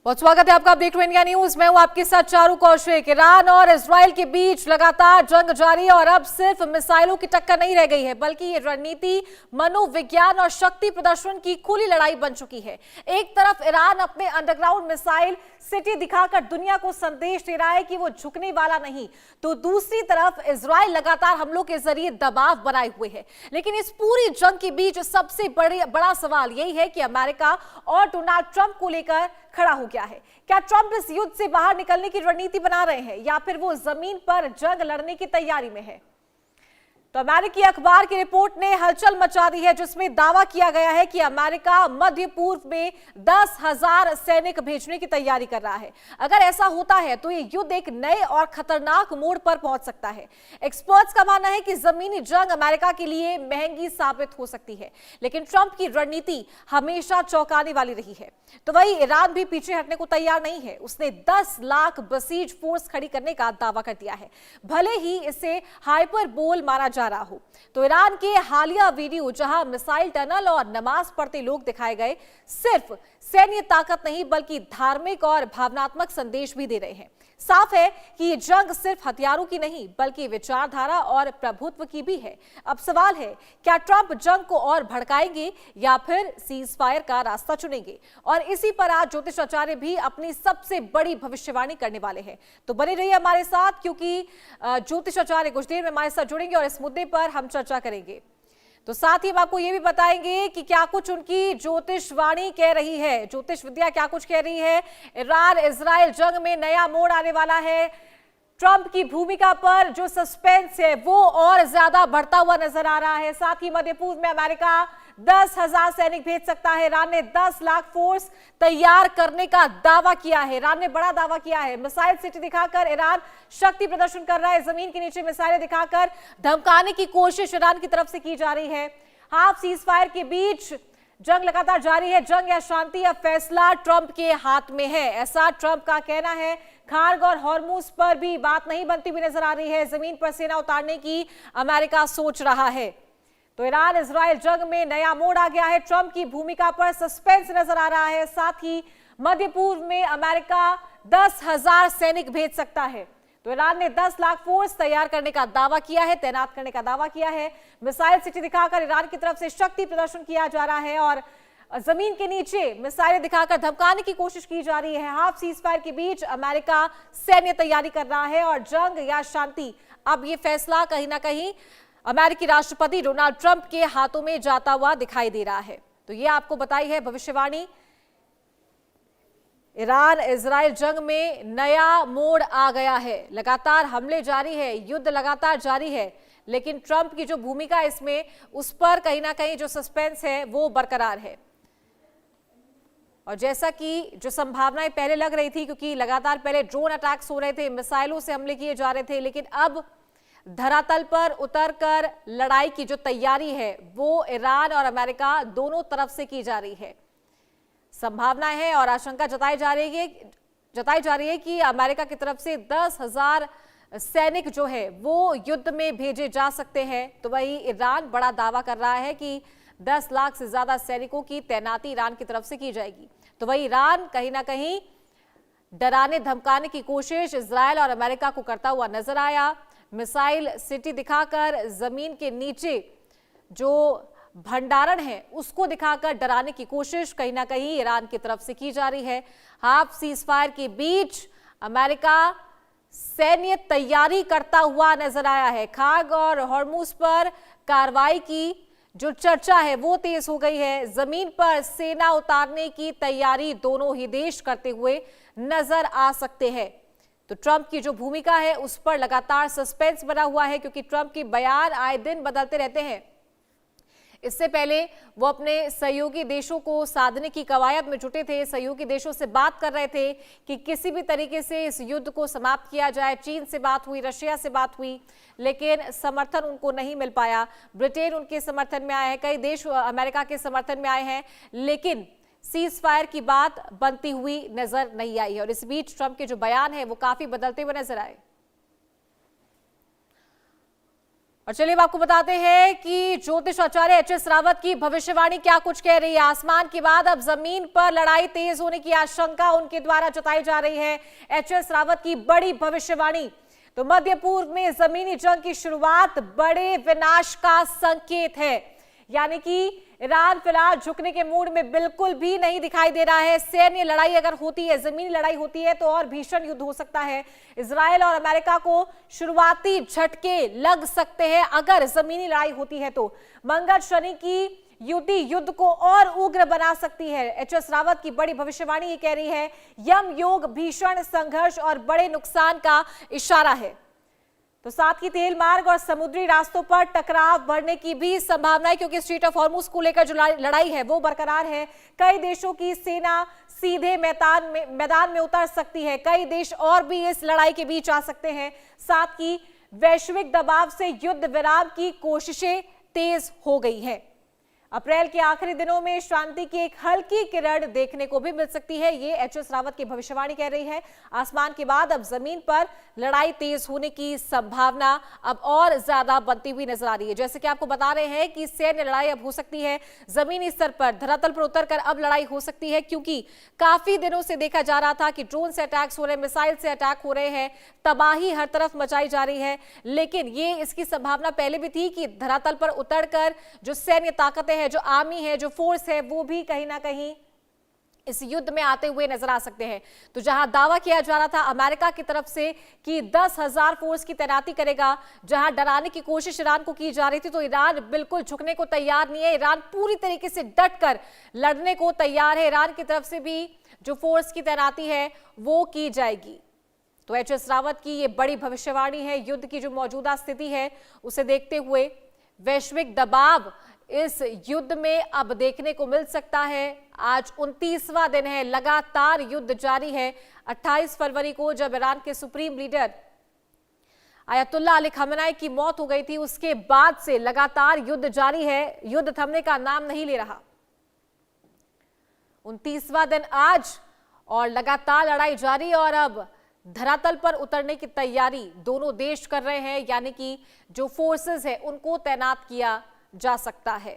बहुत स्वागत है आपका। आप देख रहे हैं इंडिया न्यूज। मैं हूं आपके साथ चारू कौशिक। ईरान और इजराइल के बीच लगातार जंग जारी है और अब सिर्फ मिसाइलों की टक्कर नहीं रह गई है, बल्कि ये रणनीति, मनोविज्ञान और शक्ति प्रदर्शन की खुली लड़ाई बन चुकी है। एक तरफ ईरान अपने अंडरग्राउंड मिसाइल सिटी दिखाकर दुनिया को संदेश दे रहा है कि वो झुकने वाला नहीं, तो दूसरी तरफ इजराइल लगातार हमलों के जरिए दबाव बनाए हुए है। लेकिन इस पूरी जंग के बीच सबसे बड़ा सवाल यही है कि अमेरिका और डोनाल्ड ट्रंप को लेकर खड़ा हो गया है। क्या ट्रंप इस युद्ध से बाहर निकलने की रणनीति बना रहे हैं या फिर वो जमीन पर जंग लड़ने की तैयारी में है? तो अमेरिकी अखबार की रिपोर्ट ने हलचल मचा दी है, जिसमें दावा किया गया है कि अमेरिका मध्य पूर्व में 10,000 सैनिक भेजने की तैयारी कर रहा है। अगर ऐसा होता है तो ये युद्ध एक नए और खतरनाक मोड़ पर पहुंच सकता है। एक्सपर्ट्स का मानना है कि जमीनी जंग अमेरिका के लिए महंगी साबित हो सकती है, लेकिन ट्रंप की रणनीति हमेशा चौंकाने वाली रही है। तो वही ईरान भी पीछे हटने को तैयार नहीं है। उसने 10 लाख बसीज फोर्स खड़ी करने का दावा कर दिया है, भले ही इसे हाइपरबोल माना जा रहा हो। तो ईरान के हालिया वीडियो, जहां मिसाइल टनल और नमाज पढ़ते लोग दिखाए गए, सिर्फ सैन्य ताकत नहीं बल्कि धार्मिक और भावनात्मक संदेश भी दे रहे हैं। साफ है कि ये जंग सिर्फ हथियारों की नहीं बल्कि विचारधारा और प्रभुत्व की भी है। अब सवाल है, क्या ट्रंप जंग को और भड़काएंगे या फिर सीज फायर का रास्ता चुनेंगे? और इसी पर आज ज्योतिष आचार्य भी अपनी सबसे बड़ी भविष्यवाणी करने वाले हैं। तो बने रहिए हमारे साथ, क्योंकि ज्योतिष आचार्य कुछ देर में हमारे साथ जुड़ेंगे और इस मुद्दे पर हम चर्चा करेंगे। तो साथ ही हम आपको यह भी बताएंगे कि क्या कुछ उनकी ज्योतिषवाणी कह रही है, ज्योतिष विद्या क्या कुछ कह रही है। ईरान इजराइल जंग में नया मोड़ आने वाला है। ट्रंप की भूमिका पर जो सस्पेंस है वो और ज्यादा बढ़ता हुआ नजर आ रहा है। साथ ही मध्य पूर्व में अमेरिका 10,000 सैनिक भेज सकता है। ईरान ने 10 लाख फोर्स तैयार करने का दावा किया है। ईरान ने बड़ा दावा किया है। मिसाइल सिटी दिखाकर ईरान शक्ति प्रदर्शन कर रहा है। जमीन के नीचे मिसाइलें दिखाकर धमकाने की कोशिश ईरान की तरफ से की जा रही है। हाफ सीज फायर के बीच जंग लगातार जारी है। जंग या शांति, अब फैसला ट्रंप के हाथ में है, ऐसा ट्रंप का कहना है। खार्ग और हॉर्मुज पर भी बात नहीं बनती हुई नजर आ रही है। जमीन पर सेना उतारने की अमेरिका सोच रहा है। तो ईरान इजराइल जंग में नया मोड़ आ गया है। ट्रंप की भूमिका पर सस्पेंस नजर आ रहा है। साथ ही मध्य पूर्व में अमेरिका 10,000 सैनिक भेज सकता है। तो ईरान ने 10 लाख फोर्स तैयार करने का दावा किया है, तैनात करने का दावा किया है। मिसाइल सिटी दिखाकर ईरान की तरफ से शक्ति प्रदर्शन किया जा रहा है और जमीन के नीचे मिसाइलें दिखाकर धमकाने की कोशिश की जा रही है। हाफ सीज फायर के बीच अमेरिका सैन्य तैयारी कर रहा है और जंग या शांति, अब ये फैसला कहीं ना कहीं अमेरिकी राष्ट्रपति डोनाल्ड ट्रंप के हाथों में जाता हुआ दिखाई दे रहा है। तो ये आपको बताई है भविष्यवाणी। ईरान इजराइल जंग में नया मोड़ आ गया है। लगातार हमले जारी है, युद्ध लगातार जारी है, लेकिन ट्रंप की जो भूमिका इसमें, उस पर कहीं ना कहीं जो सस्पेंस है वो बरकरार है। और जैसा कि जो संभावनाएं पहले लग रही थी, क्योंकि लगातार पहले ड्रोन अटैक्स हो रहे थे, मिसाइलों से हमले किए जा रहे थे, लेकिन अब धरातल पर उतरकर लड़ाई की जो तैयारी है वो ईरान और अमेरिका दोनों तरफ से की जा रही है। संभावना है और आशंका जताई जा रही है कि अमेरिका की तरफ से 10,000 सैनिक जो है वो युद्ध में भेजे जा सकते हैं। तो वही ईरान बड़ा दावा कर रहा है कि 10 लाख से ज्यादा सैनिकों की तैनाती ईरान की तरफ से की जाएगी। तो वही ईरान कहीं ना कहीं डराने धमकाने की कोशिश इजराइल और अमेरिका को करता हुआ नजर आया। मिसाइल सिटी दिखाकर जमीन के नीचे जो भंडारण है उसको दिखाकर डराने की कोशिश कहीं ना कहीं ईरान की तरफ से की जा रही है। हाफ सीज फायर के बीच अमेरिका सैन्य तैयारी करता हुआ नजर आया है। खार्ग और हॉर्मुज पर कार्रवाई की जो चर्चा है वो तेज हो गई है। जमीन पर सेना उतारने की तैयारी दोनों ही देश करते हुए नजर आ सकते हैं। तो ट्रंप की जो भूमिका है उस पर लगातार सस्पेंस बना हुआ है, क्योंकि ट्रंप के बयान आए दिन बदलते रहते हैं। इससे पहले वो अपने सहयोगी देशों को साधने की कवायद में जुटे थे। सहयोगी देशों से बात कर रहे थे कि किसी भी तरीके से इस युद्ध को समाप्त किया जाए। चीन से बात हुई, रशिया से बात हुई, लेकिन समर्थन उनको नहीं मिल पाया। ब्रिटेन उनके समर्थन में आए हैं, कई देश अमेरिका के समर्थन में आए हैं, लेकिन सीज फायर की बात बनती हुई नजर नहीं आई है। और इस बीच ट्रंप के जो बयान है वो काफी बदलते हुए नजर आए। और चलिए अब आपको बताते हैं कि ज्योतिष आचार्य एच.एस. रावत की भविष्यवाणी क्या कुछ कह रही है। आसमान के बाद अब जमीन पर लड़ाई तेज होने की आशंका उनके द्वारा जताई जा रही है। एच.एस. रावत की बड़ी भविष्यवाणी। तो मध्य पूर्व में जमीनी जंग की शुरुआत बड़े विनाश का संकेत है, यानी कि ईरान फिलहाल झुकने के मूड में बिल्कुल भी नहीं दिखाई दे रहा है। सैन्य लड़ाई अगर होती है, जमीनी लड़ाई होती है तो और भीषण युद्ध हो सकता है। इजराइल और अमेरिका को शुरुआती झटके लग सकते हैं अगर जमीनी लड़ाई होती है तो। मंगल शनि की युति युद्ध को और उग्र बना सकती है। एच.एस. रावत की बड़ी भविष्यवाणी ये कह रही है, यम योग भीषण संघर्ष और बड़े नुकसान का इशारा है। तो साथ ही तेल मार्ग और समुद्री रास्तों पर टकराव बढ़ने की भी संभावना है, क्योंकि स्ट्रेट ऑफ हॉर्मुज को लेकर जो लड़ाई है वो बरकरार है। कई देशों की सेना सीधे मैदान में उतर सकती है। कई देश और भी इस लड़ाई के बीच आ सकते हैं। साथ ही वैश्विक दबाव से युद्ध विराम की कोशिशें तेज हो गई है। अप्रैल के आखिरी दिनों में शांति की एक हल्की किरण देखने को भी मिल सकती है, ये एच.एस. रावत की भविष्यवाणी कह रही है। आसमान के बाद अब जमीन पर लड़ाई तेज होने की संभावना अब और ज्यादा बनती हुई नजर आ रही है। जैसे कि आपको बता रहे हैं कि सैन्य लड़ाई अब हो सकती है जमीनी स्तर पर, धरातल पर उतरकर अब लड़ाई हो सकती है, क्योंकि काफी दिनों से देखा जा रहा था कि ड्रोन से अटैक्स हो रहे हैं, मिसाइल से अटैक हो रहे हैं, तबाही हर तरफ मचाई जा रही है। लेकिन ये इसकी संभावना पहले भी थी कि धरातल पर उतरकर जो सैन्य ताकतें है, जो आर्मी है, जो फोर्स है, वो भी कहीं ना कहीं इस युद्ध में आते हुए नजर आ सकते हैं। तो जहां दावा किया जा रहा था अमेरिका की तरफ से कि 10,000 फोर्स की तैनाती करेगा, जहां डराने की कोशिश ईरान को की जा रही थी, तो ईरान बिल्कुल झुकने को तैयार नहीं है। ईरान पूरी तरीके से डटकर लड़ने को तैयार है। ईरान की तरफ से भी जो फोर्स की तैनाती है वो की जाएगी। तो एच.एस. रावत की ये बड़ी भविष्यवाणी है। युद्ध की जो मौजूदा स्थिति है उसे देखते हुए वैश्विक दबाव इस युद्ध में अब देखने को मिल सकता है। आज 29वां दिन है, लगातार युद्ध जारी है। 28 फरवरी को जब ईरान के सुप्रीम लीडर आयतुल्लाह अली खamenei की मौत हो गई थी, उसके बाद से लगातार युद्ध जारी है। युद्ध थमने का नाम नहीं ले रहा। 29वां दिन आज और लगातार लड़ाई जारी, और अब धरातल पर उतरने की तैयारी दोनों देश कर रहे हैं, यानी कि जो फोर्सेस है उनको तैनात किया जा सकता है।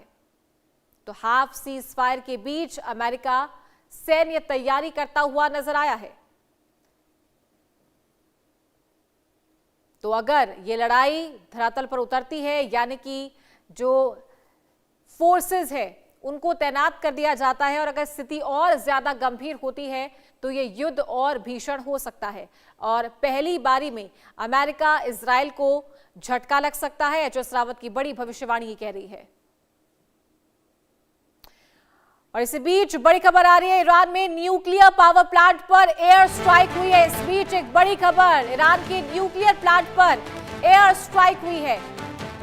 तो हाफ सीज फायर के बीच अमेरिका सैन्य तैयारी करता हुआ नजर आया है। तो अगर ये लड़ाई धरातल पर उतरती है, यानी कि जो फोर्सेस है उनको तैनात कर दिया जाता है, और अगर स्थिति और ज्यादा गंभीर होती है तो ये युद्ध और भीषण हो सकता है और पहली बारी में अमेरिका इजराइल को झटका लग सकता है। एच.एस. रावत की बड़ी भविष्यवाणी ये कह रही है। और इसी बीच बड़ी खबर आ रही है, ईरान में न्यूक्लियर पावर प्लांट पर एयर स्ट्राइक हुई है। इस बीच एक बड़ी खबर, ईरान के न्यूक्लियर प्लांट पर एयर स्ट्राइक हुई है।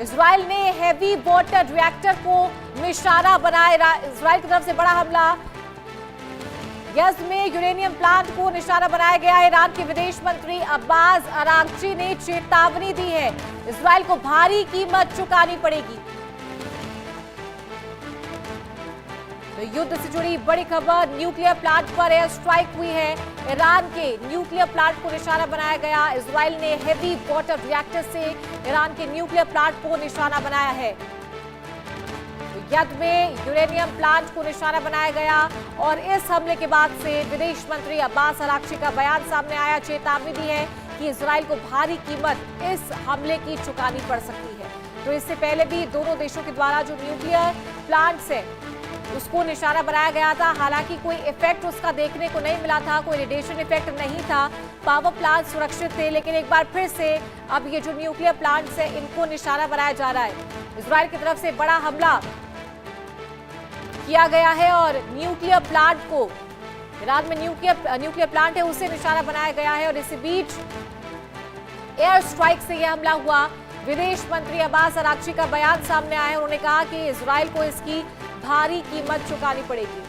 इजराइल ने हैवी वाटर रिएक्टर को निशाना बनाया। इजराइल की तरफ से बड़ा हमला। यज़्द में यूरेनियम प्लांट को निशाना बनाया गया। ईरान के विदेश मंत्री अब्बास अरागची ने चेतावनी दी है, इजराइल को भारी कीमत चुकानी पड़ेगी। तो युद्ध से जुड़ी बड़ी खबर, न्यूक्लियर प्लांट पर एयर स्ट्राइक हुई है। ईरान के न्यूक्लियर प्लांट को निशाना बनाया गया। इजराइल ने हेवी वाटर रिएक्टर से ईरान के न्यूक्लियर प्लांट को निशाना बनाया है। यज़्द में यूरेनियम प्लांट को निशाना बनाया गया, और इस हमले के बाद से विदेश मंत्री अब्बास अरागची का बयान सामने आया। चेतावनी दी है कि इजराइल को भारी कीमत इस हमले की चुकानी पड़ सकती है। तो इससे पहले भी दोनों देशों के द्वारा जो न्यूक्लियर प्लांट्स है उसको निशाना बनाया गया था। हालांकि कोई इफेक्ट उसका देखने को नहीं मिला था, कोई रेडिएशन इफेक्ट नहीं था। पावर प्लांट सुरक्षित थे, लेकिन एक बार फिर से अब ये जो न्यूक्लियर प्लांट्स है इनको निशाना बनाया जा रहा है। इजराइल की तरफ से बड़ा हमला किया गया है और न्यूक्लियर प्लांट को, ईरान में न्यूक्लियर प्लांट है उसे निशाना बनाया गया है। और इसी बीच एयर स्ट्राइक से यह हमला हुआ। विदेश मंत्री अब्बास अरागची का बयान सामने आया है। उन्होंने कहा कि इजराइल को इसकी भारी कीमत चुकानी पड़ेगी।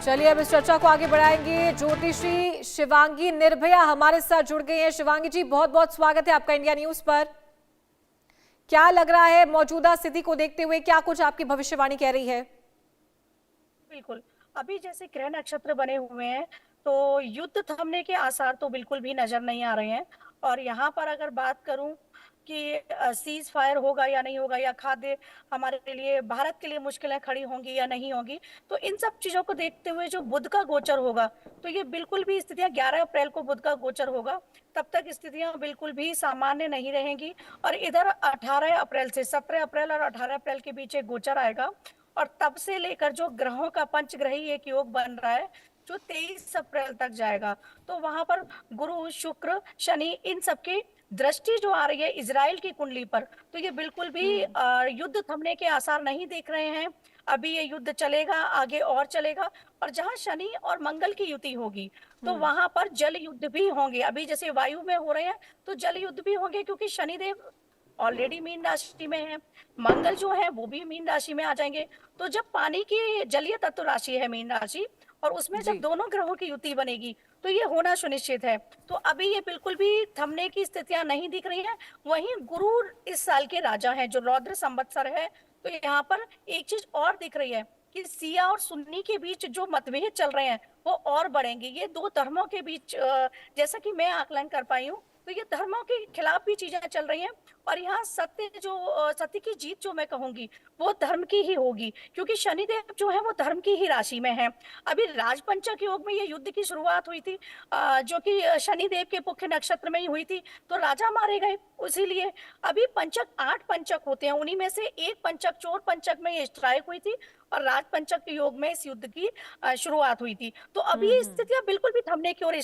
चलिए अब इस चर्चा को आगे बढ़ाएंगे। ज्योतिषी शिवांगी निर्भया हमारे साथ जुड़ गई हैं। शिवांगी जी, बहुत बहुत स्वागत है आपका इंडिया न्यूज पर। क्या लग रहा है मौजूदा स्थिति को देखते हुए, क्या कुछ आपकी भविष्यवाणी कह रही है? बिल्कुल। अभी जैसे ग्रह नक्षत्र बने हुए हैं, तो युद्ध थमने के आसार तो बिल्कुल भी नजर नहीं आ रहे हैं। और यहाँ पर अगर बात करूं कि सीज फायर होगा या नहीं होगा, या खाद्य हमारे लिए, भारत के लिए मुश्किलें खड़ी होंगी या नहीं होंगी, तो इन सब चीजों को देखते हुए जो बुध का गोचर होगा, तो ये बिल्कुल भी स्थितियां, 11 अप्रैल को बुध का गोचर होगा, तब तक स्थितियां बिल्कुल भी सामान्य नहीं रहेंगी। और इधर 18 अप्रैल से 17 अप्रैल और 18 अप्रैल के बीच एक गोचर आएगा, और तब से लेकर जो ग्रहों का पंचग्रही एक योग बन रहा है, जो 23 अप्रैल तक जाएगा, तो वहां पर गुरु शुक्र शनि इन सबकी दृष्टि जो आ रही है इजराइल की कुंडली पर, तो ये बिल्कुल भी युद्ध थमने के आसार नहीं देख रहे हैं। अभी ये युद्ध चलेगा, आगे और चलेगा। और जहां शनि और मंगल की युति होगी, तो वहां पर जल युद्ध भी होंगे। अभी जैसे वायु में हो रहे हैं, तो जल युद्ध भी होंगे, क्योंकि शनिदेव ऑलरेडी मीन राशि में है, मंगल जो है वो भी मीन राशि में आ जाएंगे। तो जब पानी की जलीय तत्व राशि है मीन राशि, और उसमें जब जी। दोनों ग्रहों की युति बनेगी, तो ये होना सुनिश्चित है। तो अभी ये बिल्कुल भी थमने की स्थितियां नहीं दिख रही हैं। वहीं गुरु इस साल के राजा हैं, जो रौद्र संवत्सर है। तो यहाँ पर एक चीज और दिख रही है कि सिया और सुन्नी के बीच जो मतभेद चल रहे हैं, वो और बढ़ेंगे। ये दो धर्मों के बीच, जैसा कि मैं आकलन कर पाई हूँ, तो ये धर्मों के खिलाफ भी चीजें चल रही हैं। और यहाँ सत्य की जीत जो मैं कहूंगी, वो धर्म की ही होगी, क्योंकि शनिदेव जो है वो धर्म की ही राशि में है। अभी राजपंचक योग में ये युद्ध की शुरुआत हुई थी, जो कि शनिदेव के पुख्य नक्षत्र में ही हुई थी, तो राजा मारे गए। इसीलिए अभी पंचक 8 पंचक होते हैं, उन्हीं में से एक पंचक, चोर पंचक में ये स्ट्राइक हुई थी, और राजपंचक योग में इस युद्ध की शुरुआत हुई थी। तो अभी ये स्थितियां बिल्कुल भी थमने की ओर